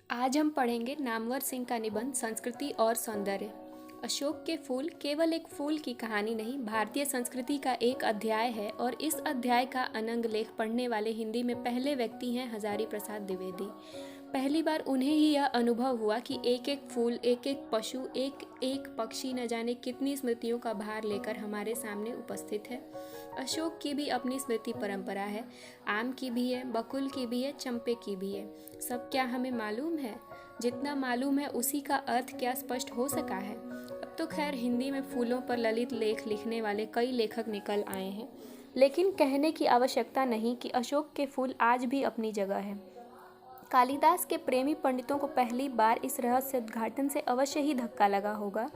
आज हम पढ़ेंगे नामवर सिंह का निबंध संस्कृति और सौंदर्य। अशोक के फूल केवल एक फूल की कहानी नहीं, भारतीय संस्कृति का एक अध्याय है और इस अध्याय का अनंग लेख पढ़ने वाले हिंदी में पहले व्यक्ति हैं हजारी प्रसाद द्विवेदी। पहली बार उन्हें ही यह अनुभव हुआ कि एक एक फूल, एक एक पशु, एक एक पक्षी न जाने कितनी स्मृतियों का भार लेकर हमारे सामने उपस्थित है। अशोक की भी अपनी स्मृति परंपरा है, आम की भी है, बकुल की भी है, चंपे की भी है। सब क्या हमें मालूम है? जितना मालूम है उसी का अर्थ क्या स्पष्ट हो सका है? अब तो खैर हिंदी में फूलों पर ललित लेख लिखने वाले कई लेखक निकल आए हैं, लेकिन कहने की आवश्यकता नहीं कि अशोक के फूल आज भी अपनी जगह है। कालिदास के प्रेमी पंडितों को पहली बार इस रहस्योद्घाटन से अवश्य ही धक्का लगा होगा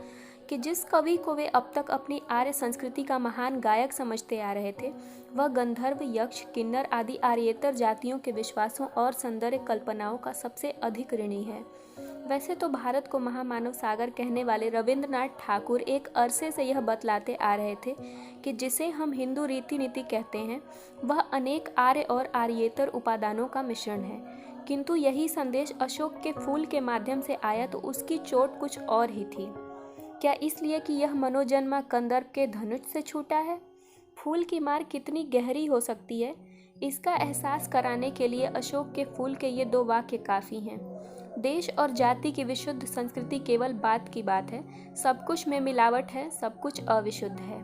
कि जिस कवि को वे अब तक अपनी आर्य संस्कृति का महान गायक समझते आ रहे थे, वह गंधर्व, यक्ष, किन्नर आदि आर्येतर जातियों के विश्वासों और सौंदर्य कल्पनाओं का सबसे अधिक ऋणी है। वैसे तो भारत को महामानव सागर कहने वाले रविंद्रनाथ ठाकुर एक अरसे से यह बतलाते आ रहे थे कि जिसे हम हिंदू रीति नीति कहते हैं, वह अनेक आर्य और आर्येतर उपादानों का मिश्रण है। किंतु यही संदेश अशोक के फूल के माध्यम से आया तो उसकी चोट कुछ और ही थी। क्या इसलिए कि यह मनोजन्मा कंदर्प के धनुष से छूटा है? फूल की मार कितनी गहरी हो सकती है, इसका एहसास कराने के लिए अशोक के फूल के ये दो वाक्य काफ़ी हैं। देश और जाति की विशुद्ध संस्कृति केवल बात की बात है, सब कुछ में मिलावट है, सब कुछ अविशुद्ध है।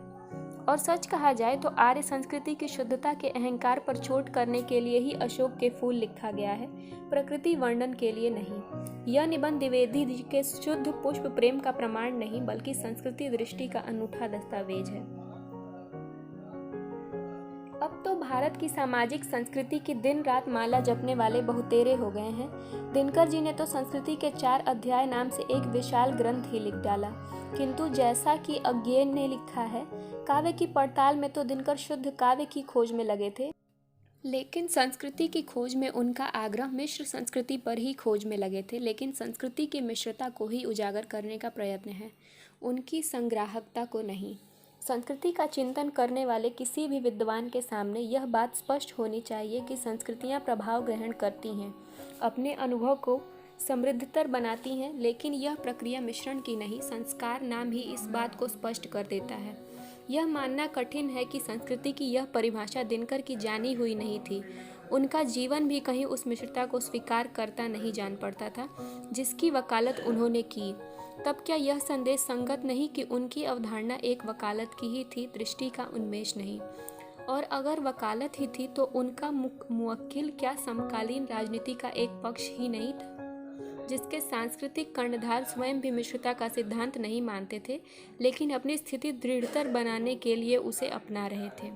और सच कहा जाए तो आर्य संस्कृति की शुद्धता के अहंकार पर चोट करने के लिए ही अशोक के फूल लिखा गया है, प्रकृति वर्णन के लिए नहीं। यह निबंध द्विवेदी जी के शुद्ध पुष्प प्रेम का प्रमाण नहीं, बल्कि संस्कृति दृष्टि का अनूठा दस्तावेज है। अब तो भारत की सामाजिक संस्कृति की दिन रात माला जपने वाले बहुतेरे हो गए हैं। दिनकर जी ने तो संस्कृति के 4 अध्याय नाम से एक विशाल ग्रंथ ही लिख डाला, किंतु जैसा कि अज्ञेय ने लिखा है, काव्य की पड़ताल में तो दिनकर शुद्ध काव्य की खोज में लगे थे, लेकिन संस्कृति की खोज में उनका आग्रह मिश्र संस्कृति पर ही खोज में लगे थे। लेकिन संस्कृति की मिश्रता को ही उजागर करने का प्रयत्न है, उनकी संग्राहकता को नहीं। संस्कृति का चिंतन करने वाले किसी भी विद्वान के सामने यह बात स्पष्ट होनी चाहिए कि संस्कृतियाँ प्रभाव ग्रहण करती हैं, अपने अनुभव को समृद्धतर बनाती हैं, लेकिन यह प्रक्रिया मिश्रण की नहीं, संस्कार नाम ही इस बात को स्पष्ट कर देता है। यह मानना कठिन है कि संस्कृति की यह परिभाषा दिनकर की जानी हुई नहीं थी। उनका जीवन भी कहीं उस मिश्रता को स्वीकार करता नहीं जान पड़ता था जिसकी वकालत उन्होंने की। तब क्या यह संदेश संगत नहीं कि उनकी अवधारणा एक वकालत की ही थी, दृष्टि का उन्मेष नहीं? और अगर वकालत ही थी तो उनका मुवक्किल क्या समकालीन राजनीति का एक पक्ष ही नहीं था, जिसके सांस्कृतिक कर्णधार स्वयं भी मिश्रता का सिद्धांत नहीं मानते थे, लेकिन अपनी स्थिति दृढ़तर बनाने के लिए उसे अपना रहे थे।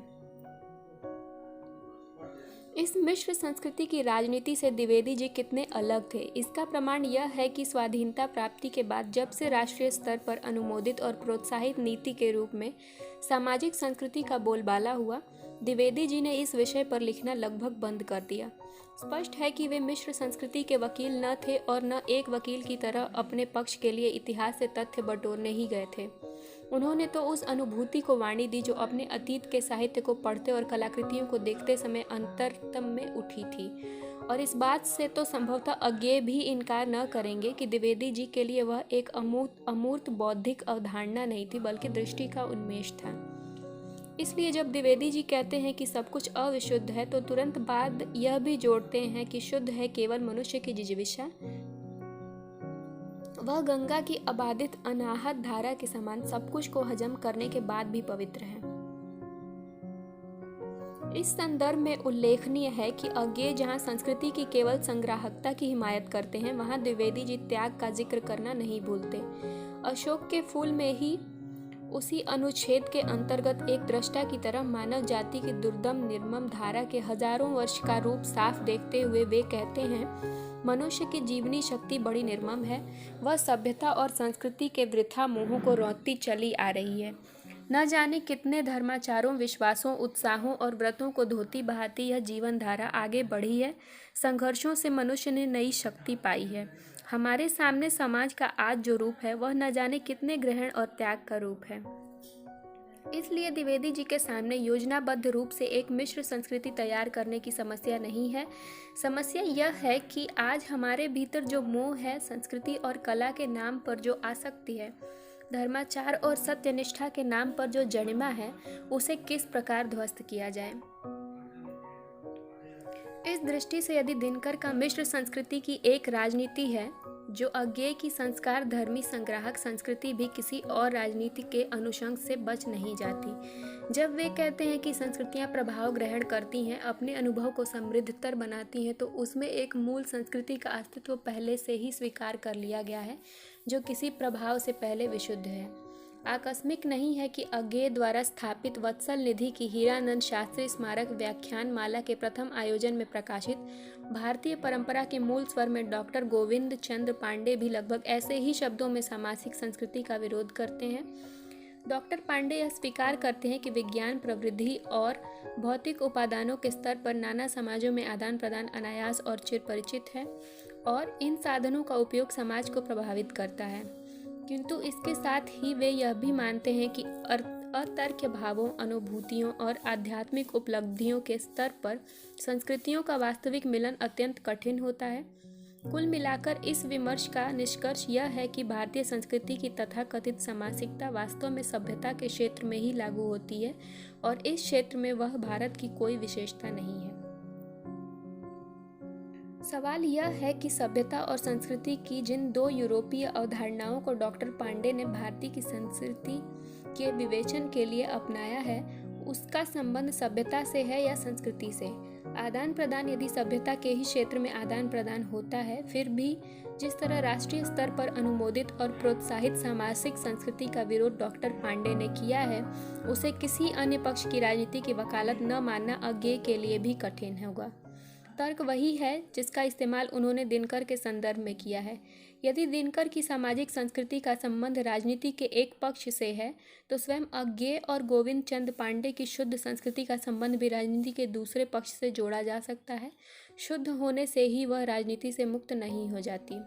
इस मिश्र संस्कृति की राजनीति से द्विवेदी जी कितने अलग थे, इसका प्रमाण यह है कि स्वाधीनता प्राप्ति के बाद जब से राष्ट्रीय स्तर पर अनुमोदित और प्रोत्साहित नीति के रूप में सामाजिक संस्कृति का बोलबाला हुआ, द्विवेदी जी ने इस विषय पर लिखना लगभग बंद कर दिया। स्पष्ट है कि वे मिश्र संस्कृति के वकील न थे और न एक वकील की तरह अपने पक्ष के लिए इतिहास से तथ्य बटोरने ही गए थे। उन्होंने तो उस अनुभूति को वाणी दी जो अपने अतीत के साहित्य को पढ़ते और कलाकृतियों को देखते समय अंतरतम में उठी थी। और इस बात से तो संभवतः अज्ञेय भी इनकार न करेंगे कि द्विवेदी जी के लिए वह एक अमूर्त बौद्धिक अवधारणा नहीं थी, बल्कि दृष्टि का उन्मेष था। इसलिए जब द्विवेदी जी कहते हैं कि सब कुछ अविशुद्ध है, तो तुरंत बाद यह भी जोड़ते हैं कि शुद्ध है केवल मनुष्य की जिजीविषा। वह गंगा की अबाधित अनाहत धारा के समान सब कुछ को हजम करने के बाद भी पवित्र है। इस संदर्भ में उल्लेखनीय है कि अज्ञेय जहाँ संस्कृति की केवल संग्राहकता की हिमायत करते हैं, वहाँ द्विवेदी जी त्याग का जिक्र करना नहीं भूलते। अशोक के फूल में ही उसी अनुच्छेद के अंतर्गत एक दृष्टा की तरह मानव जाति की दुर्दम निर्मम धारा के हजारों वर्ष का रूप साफ देखते हुए वे कहते हैं, मनुष्य की जीवनी शक्ति बड़ी निर्मम है, वह सभ्यता और संस्कृति के वृथा मोहों को रौंदती चली आ रही है। न जाने कितने धर्माचारों, विश्वासों, उत्साहों और व्रतों को धोती बहाती यह जीवन धारा आगे बढ़ी है। संघर्षों से मनुष्य ने नई शक्ति पाई है। हमारे सामने समाज का आज जो रूप है, वह न जाने कितने ग्रहण और त्याग का रूप है। इसलिए द्विवेदी जी के सामने योजनाबद्ध रूप से एक मिश्र संस्कृति तैयार करने की समस्या नहीं है। समस्या यह है कि आज हमारे भीतर जो मोह है, संस्कृति और कला के नाम पर जो आसक्ति है, धर्माचार और सत्यनिष्ठा के नाम पर जो जड़िमा है, उसे किस प्रकार ध्वस्त किया जाए। इस दृष्टि से यदि दिनकर का मिश्र संस्कृति की एक राजनीति है, जो अज्ञेय की संस्कार धर्मी संग्राहक संस्कृति भी किसी और राजनीति के अनुषंग से बच नहीं जाती। जब वे कहते हैं कि संस्कृतियां प्रभाव ग्रहण करती हैं, अपने अनुभव को समृद्धतर बनाती हैं, तो उसमें एक मूल संस्कृति का अस्तित्व पहले से ही स्वीकार कर लिया गया है, जो किसी प्रभाव से पहले विशुद्ध है। आकस्मिक नहीं है कि अज्ञेय द्वारा स्थापित वत्सल निधि की हीरानंद शास्त्री स्मारक व्याख्यान माला के प्रथम आयोजन में प्रकाशित भारतीय परंपरा के मूल स्वर में डॉक्टर गोविंद चंद्र पांडे भी लगभग ऐसे ही शब्दों में सामाजिक संस्कृति का विरोध करते हैं। डॉक्टर पांडे यह स्वीकार करते हैं कि विज्ञान प्रवृत्ति और भौतिक उपादानों के स्तर पर नाना समाजों में आदान प्रदान अनायास और चिर परिचित है और इन साधनों का उपयोग समाज को प्रभावित करता है, किंतु इसके साथ ही वे यह भी मानते हैं कि अतर्क्य भावों, अनुभूतियों और आध्यात्मिक उपलब्धियों के स्तर पर संस्कृतियों का वास्तविक मिलन अत्यंत कठिन होता है। कुल मिलाकर इस विमर्श का निष्कर्ष यह है कि भारतीय संस्कृति की तथाकथित सामासिकता वास्तव में सभ्यता के क्षेत्र में ही लागू होती है और इस क्षेत्र में वह भारत की कोई विशेषता नहीं है। सवाल यह है कि सभ्यता और संस्कृति की जिन दो यूरोपीय अवधारणाओं को डॉक्टर पांडे ने भारतीय की संस्कृति के विवेचन के लिए अपनाया है, उसका संबंध सभ्यता से है या संस्कृति से। आदान प्रदान यदि सभ्यता के ही क्षेत्र में आदान प्रदान होता है, फिर भी जिस तरह राष्ट्रीय स्तर पर अनुमोदित और प्रोत्साहित सामाजिक संस्कृति का विरोध डॉक्टर पांडे ने किया है, उसे किसी अन्य पक्ष की राजनीति की वकालत न मानना अज्ञेय के लिए भी कठिन होगा। तर्क वही है जिसका इस्तेमाल उन्होंने दिनकर के संदर्भ में किया है। यदि दिनकर की सामाजिक संस्कृति का संबंध राजनीति के एक पक्ष से है, तो स्वयं अज्ञेय और गोविंद चंद्र पांडे की शुद्ध संस्कृति का संबंध भी राजनीति के दूसरे पक्ष से जोड़ा जा सकता है। शुद्ध होने से ही वह राजनीति से मुक्त नहीं हो जाती।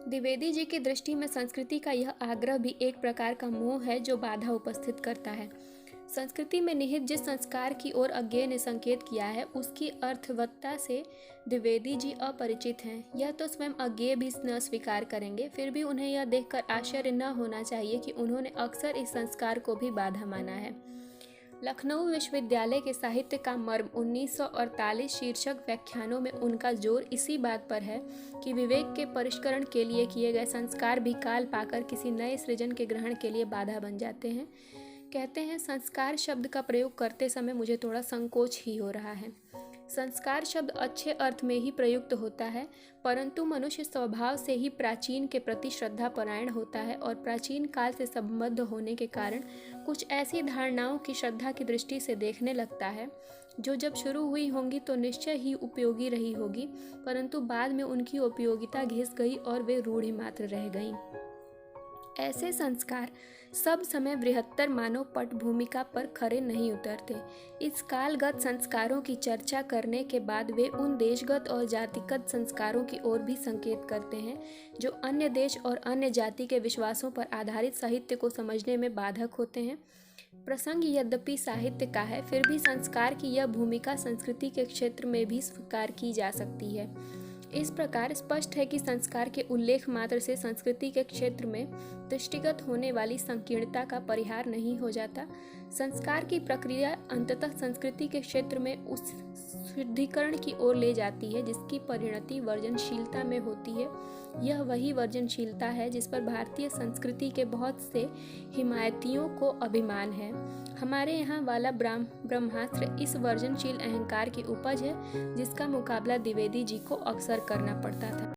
द्विवेदी जी की दृष्टि में संस्कृति का यह आग्रह भी एक प्रकार का मोह है जो बाधा उपस्थित करता है। संस्कृति में निहित जिस संस्कार की ओर अज्ञेय ने संकेत किया है, उसकी अर्थवत्ता से द्विवेदी जी अपरिचित हैं। यह तो स्वयं अज्ञेय भी न स्वीकार करेंगे, फिर भी उन्हें यह देखकर आश्चर्य न होना चाहिए कि उन्होंने अक्सर इस संस्कार को भी बाधा माना है। लखनऊ विश्वविद्यालय के साहित्य का मर्म 1948 शीर्षक व्याख्यानों में उनका जोर इसी बात पर है कि विवेक के परिष्करण के लिए किए गए संस्कार भी काल पाकर किसी नए सृजन के ग्रहण के लिए बाधा बन जाते हैं। कहते हैं, संस्कार शब्द का प्रयोग करते समय मुझे थोड़ा संकोच ही हो रहा है। संस्कार शब्द अच्छे अर्थ में ही प्रयुक्त होता है, परंतु मनुष्य स्वभाव से ही प्राचीन के प्रति श्रद्धा परायण होता है और प्राचीन काल से संबद्ध होने के कारण कुछ ऐसी धारणाओं की श्रद्धा की दृष्टि से देखने लगता है जो जब शुरू हुई होंगी तो निश्चय ही उपयोगी रही होगी, परंतु बाद में उनकी उपयोगिता घिस गई और वे रूढ़ि मात्र रह गईं। ऐसे संस्कार सब समय बृहत्तर मानव पट भूमिका पर खरे नहीं उतरते। इस कालगत संस्कारों की चर्चा करने के बाद वे उन देशगत और जातिगत संस्कारों की ओर भी संकेत करते हैं जो अन्य देश और अन्य जाति के विश्वासों पर आधारित साहित्य को समझने में बाधक होते हैं। प्रसंग यद्यपि साहित्य का है, फिर भी संस्कार की यह भूमिका संस्कृति के क्षेत्र में भी स्वीकार की जा सकती है। इस प्रकार स्पष्ट है कि संस्कार के उल्लेख मात्र से संस्कृति के क्षेत्र में दृष्टिगत होने वाली संकीर्णता का परिहार नहीं हो जाता। संस्कार की प्रक्रिया अंततः संस्कृति के क्षेत्र में उस शुद्धिकरण की ओर ले जाती है जिसकी परिणति वर्जनशीलता में होती है। यह वही वर्जनशीलता है जिस पर भारतीय संस्कृति के बहुत से हिमायतियों को अभिमान है। हमारे यहाँ वाला ब्रह्मास्त्र इस वर्जनशील अहंकार की उपज है जिसका मुकाबला द्विवेदी जी को अक्सर करना पड़ता था।